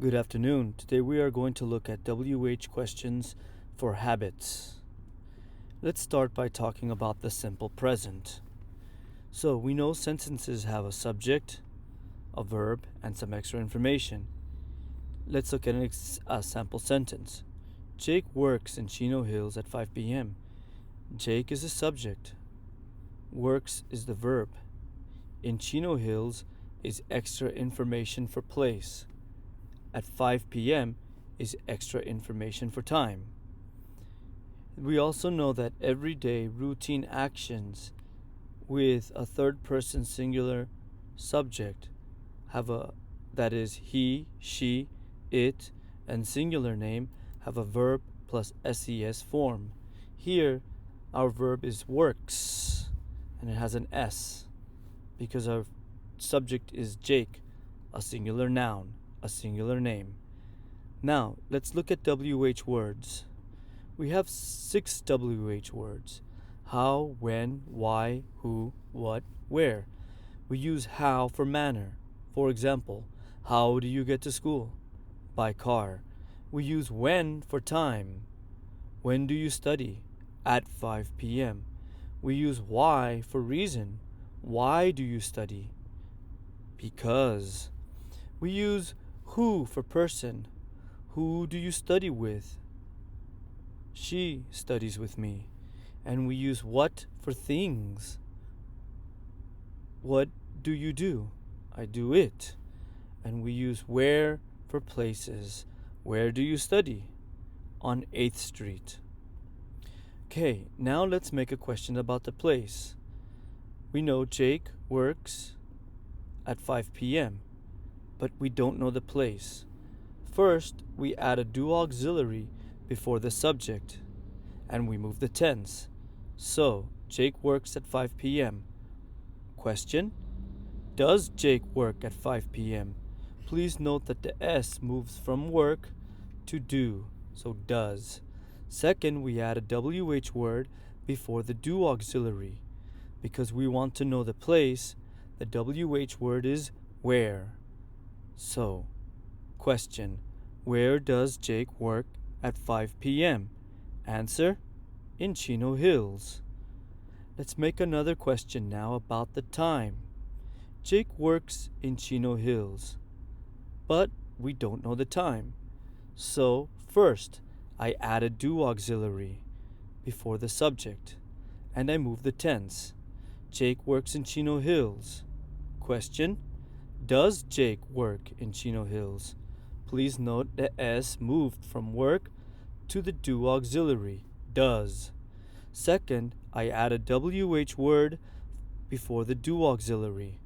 Good afternoon. Today we are going to look at WH questions for habits. Let's start by talking about the simple present. So we know sentences have a subject, a verb, and some extra information. Let's look at a sample sentence. Jake works in Chino Hills at 5 p.m. Jake is the subject. Works is the verb. In Chino Hills is extra information for place. At 5 p.m. is extra information for time. We also know that everyday routine actions with a third person singular subject that is he, she, it, and singular name have a verb plus ses form. Here, our verb is works, and it has an s because our subject is Jake, a singular noun, a singular name. Now, let's look at WH words. We have 6 WH words: how, when, why, who, what, where. We use how for manner. For example, how do you get to school? By car. We use when for time. When do you study? At 5 p.m. We use why for reason. Why do you study? Because. We use who for person. Who do you study with? She studies with me. And we use what for things. What do you do? I do it. And we use where for places. Where do you study? On 8th Street. Okay, now let's make a question about the place. We know Jake works at 5 p.m., but we don't know the place. First, we add a do auxiliary before the subject, and we move the tense. So, Jake works at 5 p.m. Question: does Jake work at 5 p.m.? Please note that the S moves from work to do, so does. Second, we add a WH word before the do auxiliary. Because we want to know the place, the WH word is where. So, question: where does Jake work at 5 p.m.? Answer: in Chino Hills. Let's make another question now about the time. Jake works in Chino Hills, but we don't know the time. So, first, I add a do auxiliary before the subject, and I move the tense. Jake works in Chino Hills. Question: does Jake work in Chino Hills? Please note the S moved from work to the do auxiliary, does. Second, I add a WH word before the do auxiliary.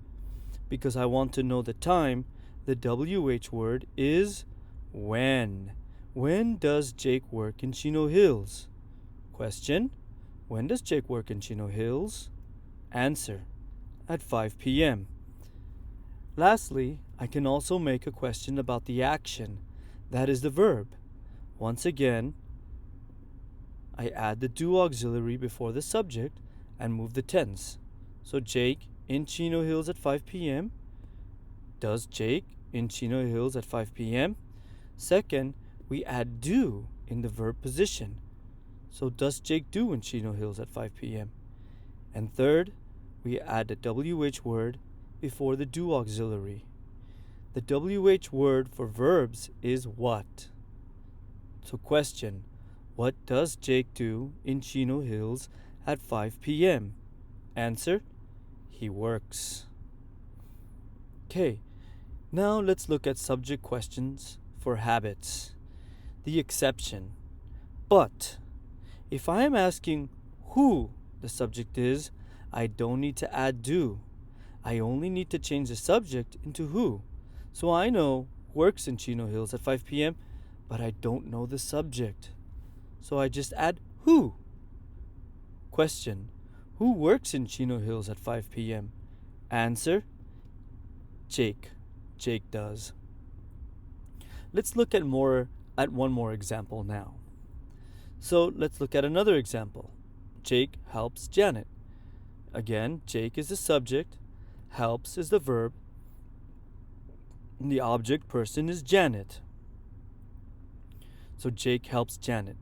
Because I want to know the time, the WH word is when. When does Jake work in Chino Hills? Question: when does Jake work in Chino Hills? Answer: at 5 p.m. Lastly, I can also make a question about the action, that is the verb. Once again, I add the do auxiliary before the subject and move the tense. So Jake in Chino Hills at 5 p.m. Does Jake in Chino Hills at 5 p.m.? Second, we add do in the verb position. So does Jake do in Chino Hills at 5 p.m.? And third, we add the WH word before the do auxiliary. The WH word for verbs is what. So question: what does Jake do in Chino Hills at 5 p.m.? Answer: he works. Okay, now let's look at subject questions for habits. The exception: but. If I am asking who the subject is, I don't need to add do. I only need to change the subject into who. So I know works in Chino Hills at 5 p.m., but I don't know the subject. So I just add who. Question: who works in Chino Hills at 5 p.m.? Answer: Jake. Jake does. Let's look at one more example now. So let's look at another example. Jake helps Janet. Again, Jake is the subject, helps is the verb, The object person is Janet. So Jake helps Janet.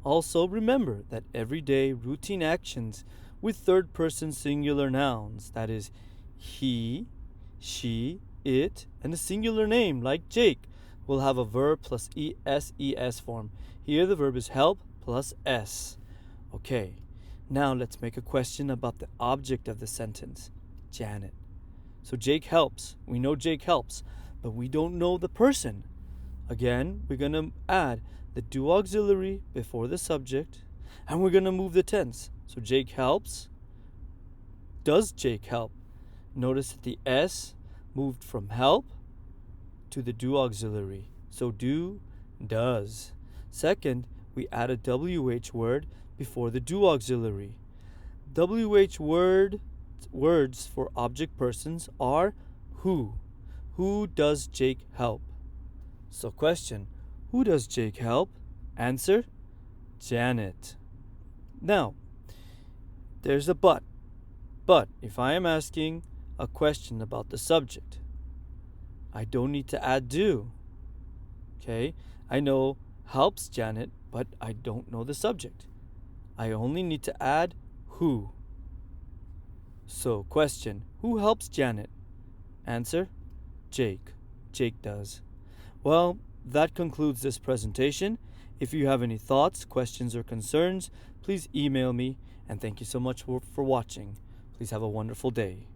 Also, remember that everyday routine actions with third person singular nouns, that is, he, she, it, and a singular name like Jake, will have a verb plus es form. Here the verb is help plus s. Okay, now let's make a question about the object of the sentence, Janet. So Jake helps. We know Jake helps, but we don't know the person. Again, we're going to add the do auxiliary before the subject, and we're going to move the tense. So Jake helps. Does Jake help? Notice that the S moved from help to the do auxiliary. So do, does. Second, we add a WH word before the do auxiliary. WH words for object persons are who. Who does Jake help? So question, who does Jake help? Answer, Janet. Now, there's a but. But if I am asking a question about the subject, I don't need to add do. Okay? I know helps Janet, but I don't know the subject. I only need to add who. So question, who helps Janet? Answer, Jake. Jake does. Well, that concludes this presentation. If you have any thoughts, questions, or concerns, please email me, and thank you so much for watching. Please have a wonderful day.